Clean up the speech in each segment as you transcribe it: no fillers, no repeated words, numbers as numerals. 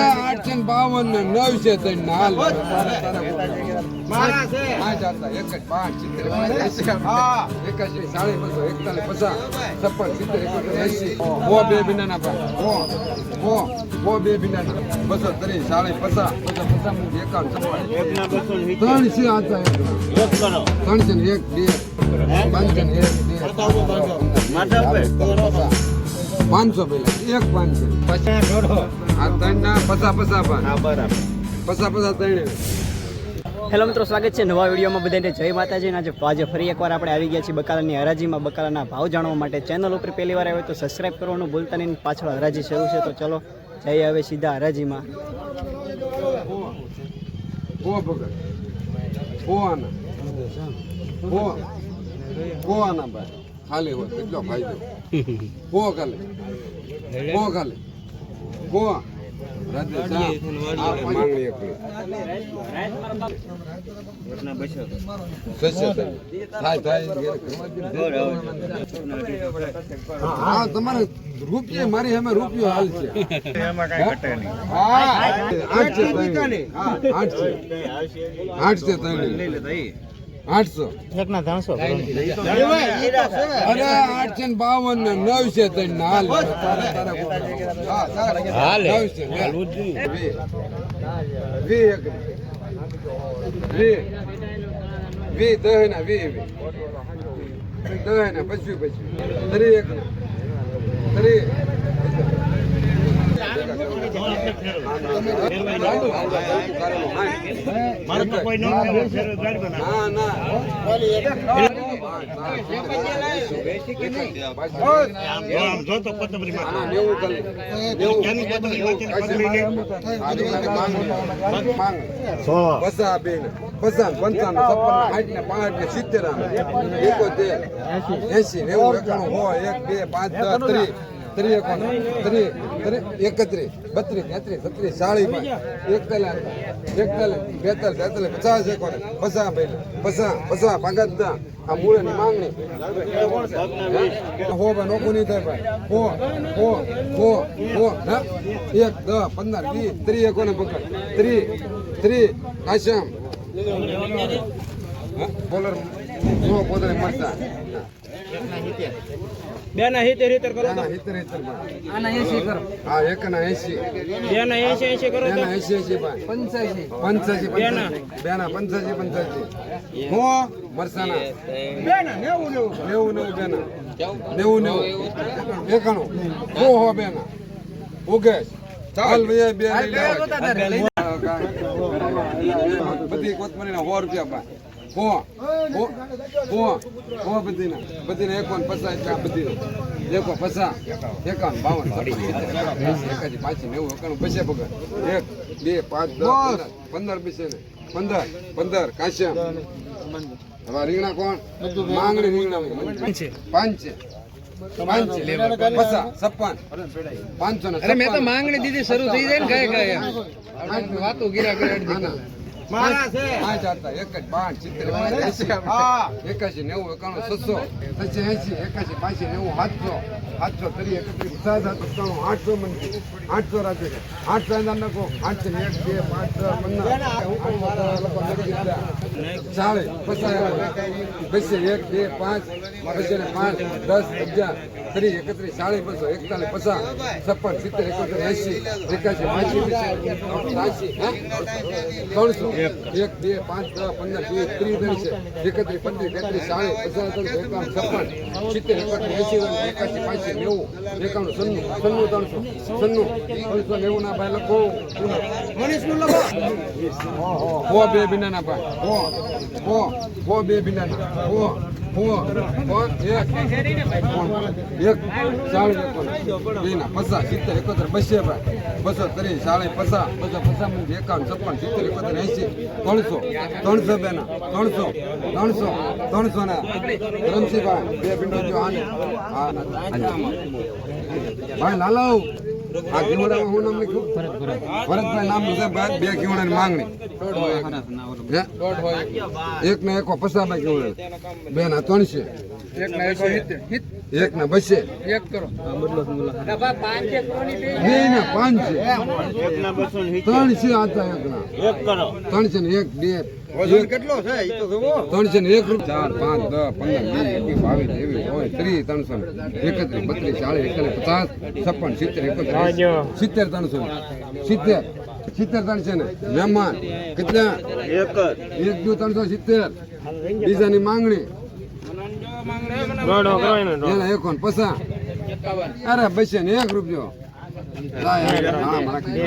852 ને 903 ને હાલ મારા છે 2 બિનાના બે બિનાના 230 40 50 3 છે આતા 3 છે 1 2 5 છે 500 પેલા 1 500 આ ત્રણ ના 50 ત્રણ. હેલો મિત્રો, સ્વાગત છે નવા વિડીયોમાં. બધાને જય માતાજી. આજે ફરી એકવાર આપણે આવી ગયા છીએ બકાલાની હરાજીમાં. બકાલાના ભાવ જાણવા માટે ચેનલ ઉપર પહેલી વાર આવ્યો તો સબસ્ક્રાઈબ કરવાનું ભૂલતા નહીં. પાછળ હરાજી શરૂ છે તો ચલો જઈએ હવે સીધા હરાજીમાં. ખાલી હોય કેટલો ફાયદો. ખાલી તમારે રૂપિયા મારી અમે રૂપિયો હાલ છે 800 એકના 300 અરે 852 ને 903 ને હાલ માંગણી નોકું નહીં થાય ભાઈ 1 10 15 20 30 એકોને પકડ 30 આશામ બોલર પોતે મળતા બેના 70 કરો તો આના 80 કરો. હા 1 ના 80 બેના 80 કરો તો 85 85 બેના 85 હો મરસાના બેના 90 બેના 90 એકાણું હો બેના ઓકે ચાલ ભાઈ બે બધી કોથમરી ના 100 રૂપિયા બધી 51 બધી 50 51 52 પાછી 90 પછી પકડ 1 2 5 10 15 પૈસે ને 15 કાશ્યમ. હવે રીંગણા કોણ માંગણી રીંગણા 5 માંગણી દીધી શરૂ થઈ જાય ને વાતો ગીરા કરે. મારા છે 81 90 700 85 85 800 મંદી 800 રાખે 800 અંદર નાખો 800 1 2 5 10 બે બિનાના બે બિનાના ભાઈ લાલવ આ ઘીવડા હું નામ લખ્યું ભરતભાઈ નામ છે બે ઘીવડાની માંગણી 1 ને 1 50 બે ના 300 1 ના 170 એક ને બસે એક કરો બે ને પાંચ છે એક ના 200 ત્રણ છે આતા એક ના એક કરો ત્રણ છે ને એક બે વજન કેટલો છે ઈ તો જોવો ત્રણ છે ને એક રૂપિયા 4 5 10 15 20 22 23 300 31 32 40 41 50 56 70 300 70 ત્રણ છે ને મહેમાન કેટલા એક એક દુ 370 બીજાની માંગણી એના એકોન પસા અરે બસે ને 1 રૂપિયો લાય આમ રાખી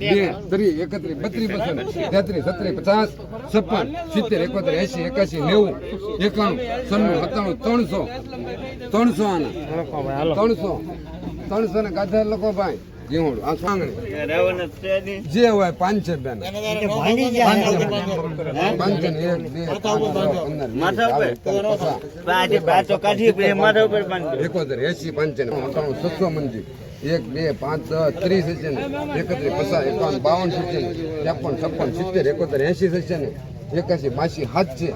બે ત્રી 31 32 33 33 50 56 70 71 80 81 90 91 95 97 300 આના 300 ને ગાધા લોકો ભાઈ જીવડું આ માંગણી જે હોય 500 બેન 700 મંજી 1 2 5 10 30 છે ને 31 50 51 52 છે ને 53 56 70 71 80 છે ને 81 82 હાથ છે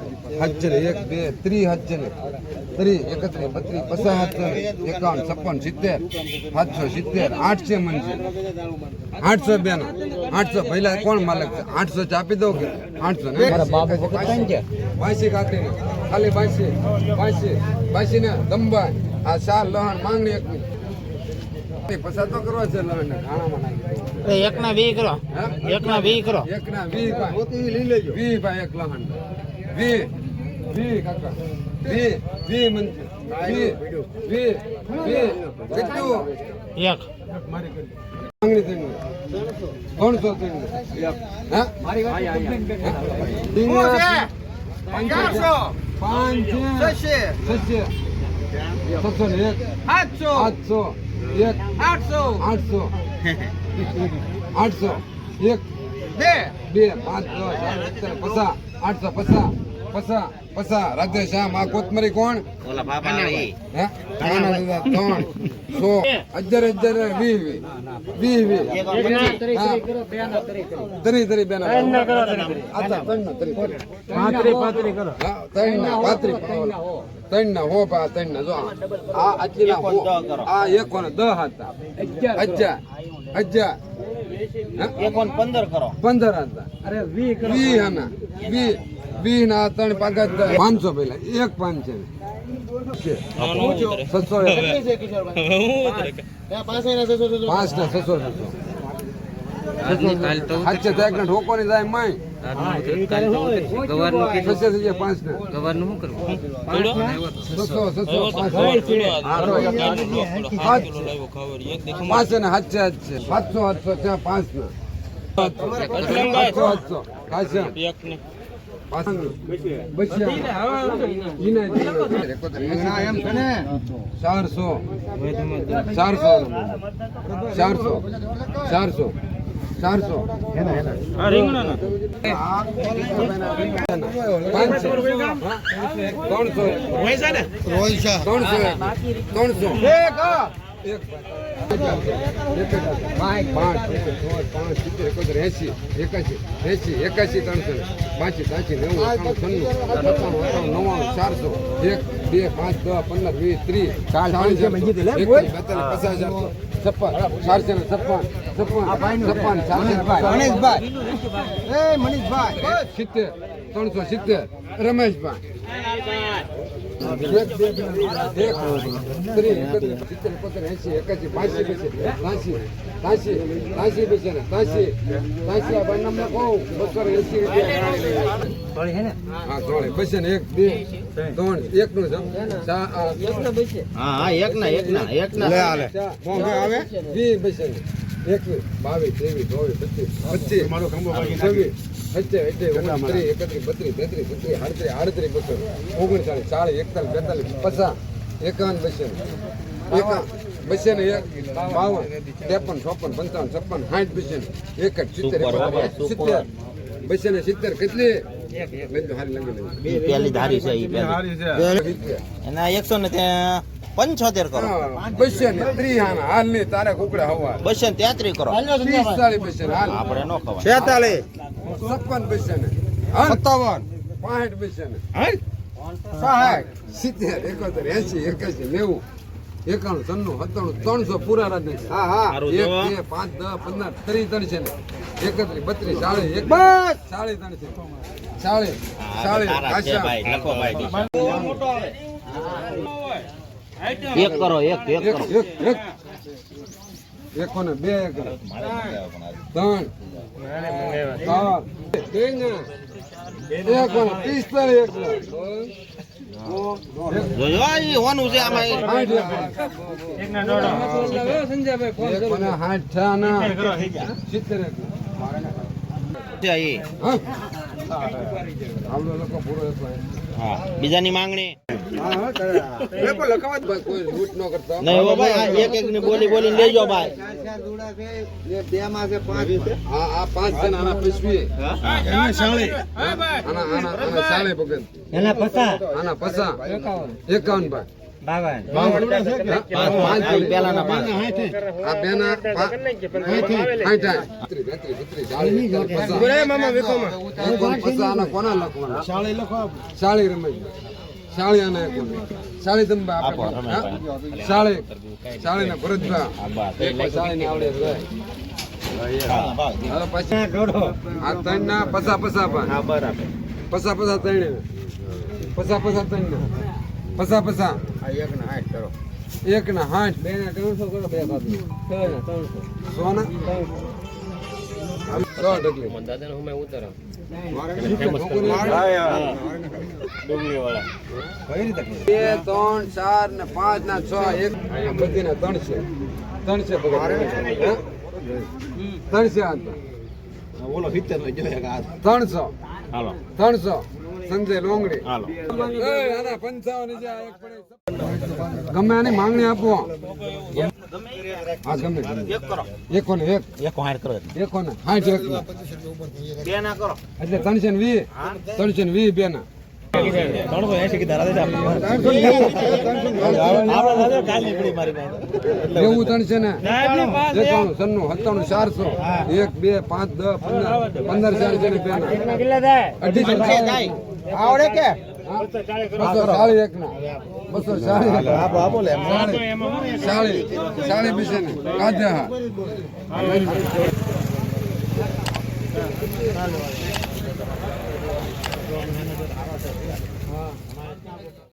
ને 1 2 3 હાથ છે ને 3 31 32 50 51 56 70 770 8 છે મંજી 800 બેનો 800 પહેલા કોણ માલક છે 800 ચાપી દો કે 800 ને મારા બાબુ વખત છે વાસી કાકડી ખાલી વાસી ને દંબા આ ચાર લહણ માંગણી એક પસાર તો કરવા છે લહણ ને ખાણામાં નાખી એક ના 20 કરો એક ના 20 કરો એક ના 20 ભાઈ લઈ લેજો 20 ભાઈ એક લહણ 20 કાકા 20 મંજી 20 કેટલું એક માંગણી થઈ 300 થઈ હા મારી વાત 400 5 600 701 800 1 800 1 2 5 10 850 રાધે શ્યામ આ કોથમરી કોણ ઓલા બાબા નહીં હે 300 તરી બેન ત્રણ ના હો પા ત્રણ ના જો આ આટલી ના આ એક ને 10 હતા 1000 એકોન 15 કરો 15 હતા અરે 20 આના 20 ના ત્રણ પાકા 500 પહેલા એક 5 છે 600 ઠોકો ની જાય માય ચારસો રમેશભાઈ કેટલી પેલી ધારી છે ઈ પેલી એના 175 કરો 230 હાલ ની તારે કુકડા હવા 233 કરો 30 હાલ આપણે નો ખવાય 46 56 57 65 હાલ 70 71 80 81 90 91 92 93 300 પૂરા રાજ ને 1 2 5 10 15 30 છે ને 31 32 40 બસ 40 છે 40 એક કરો એક કરો એકોને 2 એકર 3 એકોને 45 એકર જોયો ઈ હોનું છે આમાં એકોને 60 ના 70 છે ઈ આવડો લોકો પૂરો હતો હા બીજાની માંગણી કોઈ લૂંટ ન કરતા નહીં હો ભાઈ આ એક ની બોલીને લેજો ભાઈ આ 5 જણ આના પીસવી આના સાલે પગન આના પસા 51 ભાઈ પેલાના પાંચ આ બેના 60 કોના લખવાના શાળી રમાઈ શાળી આના શાળી તમે આપો શાળી ના ભરતભા શાળી ને આવડે હવે પછી આ ત્રણ ના પસા પસા ત્રણ પસા ત્રણ ના પસા એક ના 60 બે ના 300 કરો બે બાજુ 100 ના 100 ડગલી દાદા હું ઉતર બે 3 4 ને 5 ના 6 એક બધી ના 3 છે 3 છે ઓલો 70 નો જોયા 300 હાલો 300 સંજય લોંગડી હાલો આના 55 જે એક પડે ગમે આની માંગણી આપો હા ગમે એક કરો એકોને એક હાર કરો એકોને 60 એક બે ના કરો એટલે 320 બે ના 380 की धरा दे એવું 300 ને 91 97 400 1 2 5 10 15 4 છે ને બે ના આવડે કે 240 એક ના 240 આપો લે 40 બીસે ને કાજે હા